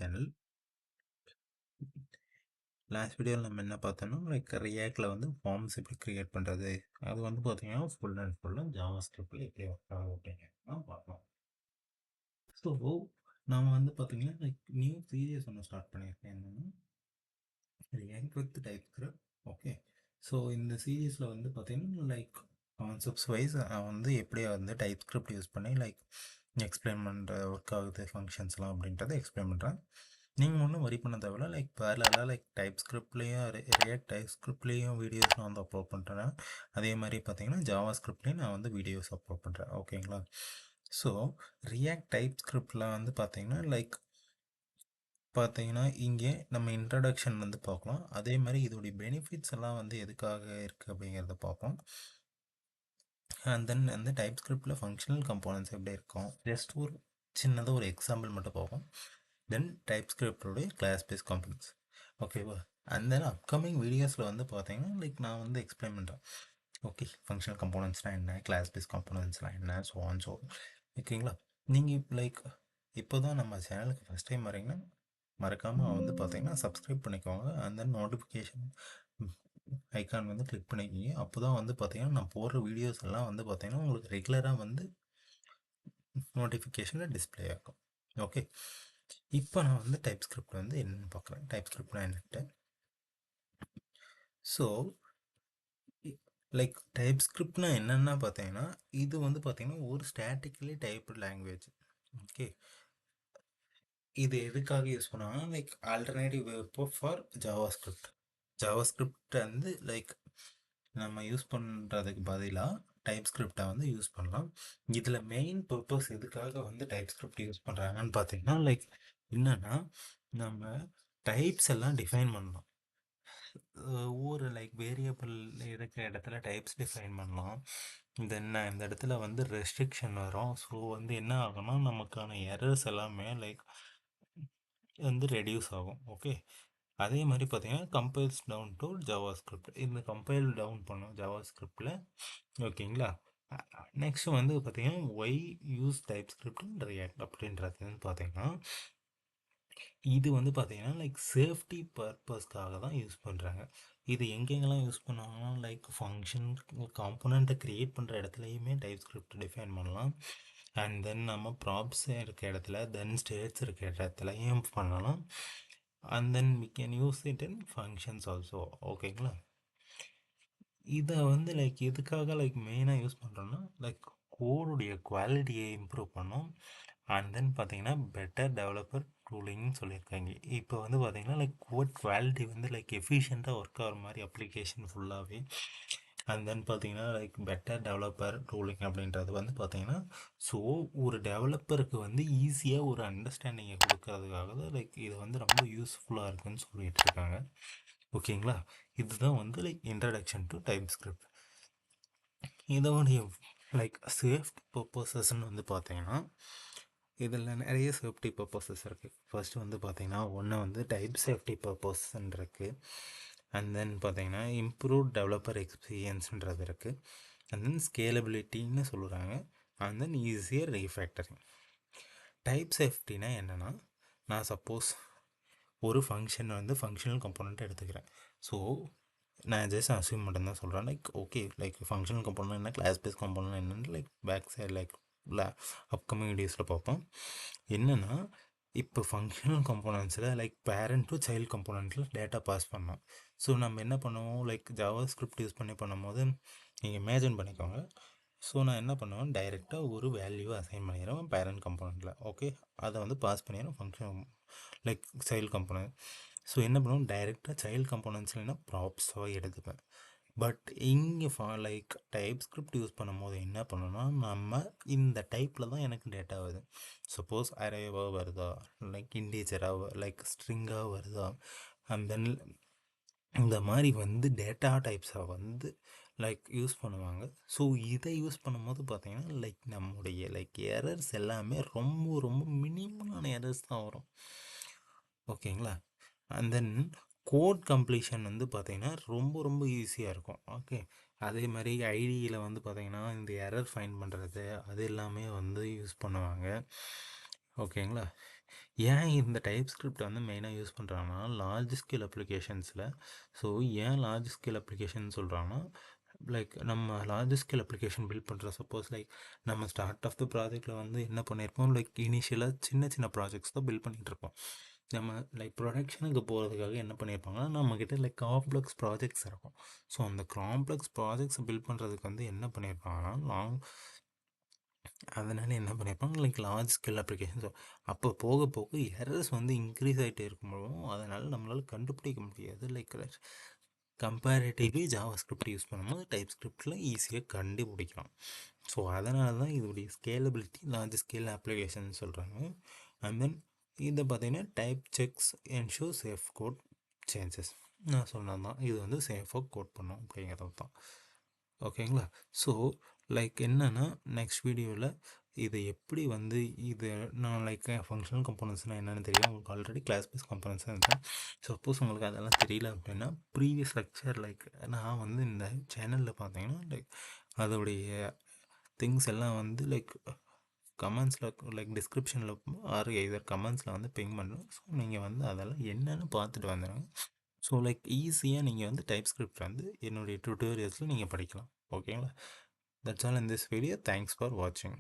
Channel. Last வீடியோவில் நம்ம என்ன பார்த்தோம்னா ரியாக்டில் ஃபார்ம்ஸ் எப்படி கிரியேட் பண்ணுறது, அது பார்த்தீங்கன்னா ஃபுல் அண்ட் ஃபுல்லாக ஜாவா ஸ்கிரிப்டில் எப்படி ஒர்க் ஆகும் அப்படிங்கிறத பார்க்கலாம். ஸோ நாம் பார்த்தீங்கன்னா நியூ சீரியஸ் ஒன்று ஸ்டார்ட் பண்ணியிருக்கேன். என்னென்னா react with type script. Okay, so இந்த சீரீஸில் பார்த்தீங்கன்னா கான்செப்ட்ஸ் வைஸ் எப்படி டைப் ஸ்கிரிப்ட் யூஸ் பண்ணி எக்ஸ்பிளைன் பண்ணுற ஒர்க் ஆகுது ஃபங்க்ஷன்ஸ்லாம் அப்படின்றத எக்ஸ்பிளைன் பண்ணுறேன். நீங்கள் ஒன்றும் வரி பண்ண தேவையில்ல. பேரலாக டைப் ஸ்கிரிப்ட்லேயும் ரியாக்ட் டைப் ஸ்கிரிப்ட்லேயும் வீடியோஸ் நான் அப்லோட் பண்ணுறேன். அதே மாதிரி பார்த்தீங்கன்னா ஜாவா ஸ்கிரிப்ட்லேயும் நான் வீடியோஸ் அப்லோட் பண்ணுறேன். ஓகேங்களா? ஸோ ரியாக்ட் டைப் ஸ்கிரிப்டில் பார்த்தீங்கன்னா இங்கே நம்ம இன்ட்ரடக்ஷன் பார்க்கலாம். அதே மாதிரி இதோடைய பெனிஃபிட்ஸ் எல்லாம் எதுக்காக இருக்குது அப்படிங்கிறத பார்ப்போம். அண்ட் தென் டைப் ஸ்கிரிப்டில் ஃபங்க்ஷனல் கம்போனன்ட்ஸ் எப்படி இருக்கும், ஜஸ்ட் ஒரு சின்னதாக ஒரு எக்ஸாம்பிள் மட்டும் பார்ப்போம். தென் டைப் ஸ்கிரிப்டோடைய கிளாஸ் பேஸ் காம்பனன்ட்ஸ். ஓகேவா? அண்ட் தென் அப்கமிங் வீடியோஸில் பார்த்தீங்கன்னா நான் எக்ஸ்பிளைன் பண்ணுறேன். ஓகே, ஃபங்க்ஷனல் கம்போனன்ட்ஸ்னால் என்ன, கிளாஸ் பேஸ் காம்பனன்ட்ஸ்லாம் என்ன, ஸோ ஆன் ஸோ. ஓகேங்களா? நீங்கள் இப்போ தான் நம்ம சேனலுக்கு ஃபஸ்ட் டைம் வரீங்கன்னா மறக்காமல் பார்த்தீங்கன்னா சப்ஸ்கிரைப் பண்ணிக்கோங்க. And then notification icon click பண்ணிக்கிங்க. அப்போ தான் பார்த்தீங்கன்னா நான் போடுற வீடியோஸ் எல்லாம் பார்த்தீங்கன்னா உங்களுக்கு ரெகுலராக நோட்டிஃபிகேஷனில் டிஸ்பிளே ஆகும். ஓகே, இப்போ நான் டைப் ஸ்கிரிப்ட் என்னென்னு பார்க்குறேன். டைப் ஸ்கிரிப்ட்னா என்னட்டு. ஸோ டைப் ஸ்கிரிப்ட்னா என்னென்னா பார்த்தீங்கன்னா இது பார்த்தீங்கன்னா ஒரு ஸ்டாட்டிக்கலி டைப்டு லாங்குவேஜ். ஓகே, இது எதுக்காக யூஸ் பண்ணுவாங்கன்னா alternative web for Java script. Java script நம்ம யூஸ் பண்ணுறதுக்கு பதிலாக டைப் ஸ்கிரிப்டை யூஸ் பண்ணலாம். இதில் மெயின் பர்பஸ் எதுக்காக டைப் ஸ்கிரிப்ட் யூஸ் பண்ணுறாங்கன்னு பார்த்தீங்கன்னா என்னென்னா நம்ம டைப்ஸ் எல்லாம் டிஃபைன் பண்ணலாம். ஒவ்வொரு வேரியபிள் இருக்கிற இடத்துல டைப்ஸ் டிஃபைன் பண்ணலாம். தென் இந்த இடத்துல ரெஸ்ட்ரிக்ஷன் வரும். ஸோ என்ன ஆகும்னா நமக்கான எரர்ஸ் எல்லாமே ரெடியூஸ் ஆகும். ஓகே, அதே மாதிரி பார்த்தீங்கன்னா compiles down to JavaScript. இந்த கம்பைல் டவுன் பண்ணோம் ஜாவா ஸ்கிரிப்டில். ஓகேங்களா? நெக்ஸ்ட் பார்த்தீங்கன்னா why use TypeScript React அப்படின்றது பார்த்தீங்கன்னா இது பார்த்தீங்கன்னா சேஃப்டி பர்பஸ்க்காக தான் யூஸ் பண்ணுறாங்க. இது எங்கெங்கெல்லாம் யூஸ் பண்ணுவாங்கன்னா ஃபங்க்ஷன் காம்போனண்ட்டை க்ரியேட் பண்ணுற இடத்துலையுமே டைப் ஸ்கிரிப்ட் டிஃபைன் பண்ணலாம். அண்ட் தென் நம்ம ப்ராப்ஸ் இருக்க இடத்துல, தென் ஸ்டேட்ஸ் இருக்க இடத்துலையும் பண்ணலாம். And then we can use it in functions also. ஓகேங்களா? இதை எதுக்காக மெயினாக யூஸ் பண்ணுறோன்னா கோடுடைய குவாலிட்டியை இம்ப்ரூவ் பண்ணோம். அண்ட் தென் பார்த்தீங்கன்னா பெட்டர் டெவலப்பர் டூலிங்னு சொல்லியிருக்காங்க. இப்போ பார்த்தீங்கன்னா கோட் குவாலிட்டி எஃபிஷியண்ட்டாக ஒர்க் ஆகிற மாதிரி அப்ளிகேஷன் ஃபுல்லாகவே. அண்ட் தென் பார்த்தீங்கன்னா பெட்டர் டெவலப்பர் டூலிங் அப்படின்றது பார்த்தீங்கன்னா ஸோ ஒரு டெவலப்பருக்கு ஈஸியாக ஒரு அண்டர்ஸ்டாண்டிங்கை கொடுக்கறதுக்காக தான் இது ரொம்ப யூஸ்ஃபுல்லாக இருக்குன்னு சொல்லிட்டு இருக்காங்க. ஓகேங்களா? இதுதான் இன்ட்ரடக்ஷன் டு டைப் ஸ்கிரிப்ட். இதோடைய சேஃப்டி பர்பஸஸ்ன்னு பார்த்தீங்கன்னா இதில் நிறைய சேஃப்டி பர்பஸஸ் இருக்குது. ஃபர்ஸ்ட் பார்த்தீங்கன்னா ஒன்று டைப் சேஃப்டி பர்பஸ்ன்னு இருக்குது. அண்ட் தென் பார்த்தீங்கன்னா இம்ப்ரூவ் டெவலப்பர் எக்ஸ்பீரியன்ஸ்ன்றது இருக்குது. அண்ட் தென் ஸ்கேலபிலிட்டின்னு சொல்கிறாங்க. And then easier refactoring. Type சேஃப்டினா என்னென்னா, நான் சப்போஸ் ஒரு ஃபங்க்ஷன் ஃபங்க்ஷனல் கம்போனண்ட் எடுத்துக்கிறேன். ஸோ நான் ஜஸ்ட் அஸ்யூம் மட்டும்தான் சொல்கிறேன். ஓகே, ஃபங்க்ஷனல் கம்போனண்ட் என்ன, கிளாஸ் பேஸ் கம்போனண்ட் என்னன்னு பேக் சைடு அப்கமிங் வீடியோஸில் பார்ப்போம். என்னென்னா இப்போ ஃபங்க்ஷனல் கம்போனன்ட்ஸில் பேரண்ட் டு சைல்டு கம்போனண்ட்டில் டேட்டா பாஸ் பண்ணோம். ஸோ நம்ம என்ன பண்ணுவோம், ஜாவா ஸ்கிரிப்ட் யூஸ் பண்ணும்போது நீங்கள் இமேஜின் பண்ணிக்கோங்க. ஸோ நான் என்ன பண்ணுவேன், டைரெக்டாக ஒரு வேல்யூவை அசைன் பண்ணிடுவேன் பேரண்ட் கம்போனண்ட்டில். ஓகே, அதை பாஸ் பண்ணிடுறேன் ஃபங்க்ஷன் சைல்டு கம்போனண்ட். ஸோ என்ன பண்ணுவோம், டைரெக்டாக சைல்டு கம்போனன்ட்ஸ்லாம் ப்ராப்ஸாக எடுத்துப்பேன். பட் இங்கே டைப் ஸ்கிரிப்ட் யூஸ் பண்ணும்போது என்ன பண்ணணும்னா நம்ம இந்த டைப்பில் தான் எனக்கு டேட்டா வருது. சப்போஸ் அரேவாக வருதா, இண்டீஜராக ஸ்ட்ரிங்காக வருதா, அண்ட் தென் இந்த மாதிரி டேட்டா டைப்ஸாக யூஸ் பண்ணுவாங்க. ஸோ இதை யூஸ் பண்ணும்போது பார்த்தீங்கன்னா நம்முடைய எரர்ஸ் எல்லாமே ரொம்ப ரொம்ப மினிமலான எரர்ஸ் தான் வரும். ஓகேங்களா? அண்ட் தென் கோட் கம்ப்ளீஷன் பார்த்தீங்கன்னா ரொம்ப ரொம்ப ஈஸியாக இருக்கும். ஓகே, அதே மாதிரி ஐடியில் பார்த்தீங்கன்னா இந்த எரர் ஃபைண்ட் பண்ணுறது அது எல்லாமே யூஸ் பண்ணுவாங்க. ஓகேங்களா? ஏன் இந்த டைப் ஸ்கிரிப்ட் வந்து மெயினாக யூஸ் பண்ணுறாங்கன்னா லார்ஜ் ஸ்கேல் அப்ளிகேஷன்ஸில். ஸோ ஏன் லார்ஜ் ஸ்கேல் அப்ளிகேஷன் சொல்கிறாங்கன்னா, லைக் நம்ம லார்ஜ் ஸ்கேல் அப்ளிகேஷன் பில்ட் பண்ணுற சப்போஸ் லைக் நம்ம ஸ்டார்ட் ஆஃப் த ப்ராஜெக்டில் வந்து என்ன பண்ணியிருப்போம், லைக் இனிஷியலாக சின்ன சின்ன ப்ராஜெக்ட்ஸ் தான் பில்ட் பண்ணிகிட்டு இருப்போம். நம்ம லைக் ப்ரொடக்ஷனுக்கு போகிறதுக்காக என்ன பண்ணியிருப்பாங்கன்னா, நம்மக்கிட்ட லைக் காம்ப்ளெக்ஸ் ப்ராஜெக்ட்ஸ் இருக்கும். ஸோ அந்த காம்ப்ளெக்ஸ் ப்ராஜெக்ட்ஸ் பில்ட் பண்ணுறதுக்கு வந்து என்ன பண்ணியிருப்பாங்கன்னா, அதனால் என்ன பண்ணியிருப்பாங்க, லைக் லார்ஜ் ஸ்கேல் அப்ளிகேஷன்ஸ். அப்போ போக போக எரர்ஸ் வந்து இன்க்ரீஸ் ஆகிட்டே இருக்கும்போதும் அதனால் நம்மளால் கண்டுபிடிக்க முடியாது. Like comparatively JavaScript use பண்ணும்போது டைப் ஸ்கிரிப்டில் ஈஸியாக கண்டுபிடிக்கலாம். ஸோ அதனால தான் இதோடைய ஸ்கேலபிலிட்டி லார்ஜ் ஸ்கேல் அப்ளிகேஷன் சொல்கிறாங்க. அண்ட் தென் இதை பார்த்தீங்கன்னா type checks ensure safe code changes. நான் சொன்னது தான், இது வந்து சேஃபாக கோட் பண்ணும் அப்படிங்கிறது தான். ஓகேங்களா? ஸோ லைக் என்னென்னா நெக்ஸ்ட் வீடியோவில் இதை எப்படி வந்து இது நான் லைக் ஃபங்க்ஷனல் கம்போனன்ட்ஸ்னால் என்னென்னு தெரியும் உங்களுக்கு, ஆல்ரெடி கிளாஸ் பேஸ் கம்போனன்ட்ஸ் தான் இருந்தேன். சப்போஸ் உங்களுக்கு அதெல்லாம் தெரியல அப்படின்னா ப்ரீவியஸ் லெக்சர் லைக் நான் வந்து இந்த சேனலில் பார்த்தீங்கன்னா லைக் அதோடைய திங்ஸ் எல்லாம் வந்து லைக் கமெண்ட்ஸில் லைக் டிஸ்கிரிப்ஷனில் ஆர் எதர் கமெண்ட்ஸில் வந்து பிங் பண்ணுறோம். ஸோ நீங்கள் வந்து அதெல்லாம் என்னென்னு பார்த்துட்டு வந்துடுங்க. ஸோ லைக் ஈஸியாக நீங்கள் வந்து டைப் ஸ்கிரிப்ட் வந்து என்னுடைய டுட்டோரியல்ஸில் நீங்கள் படிக்கலாம். ஓகேங்களா? That's all in this video. Thanks for வாட்சிங்.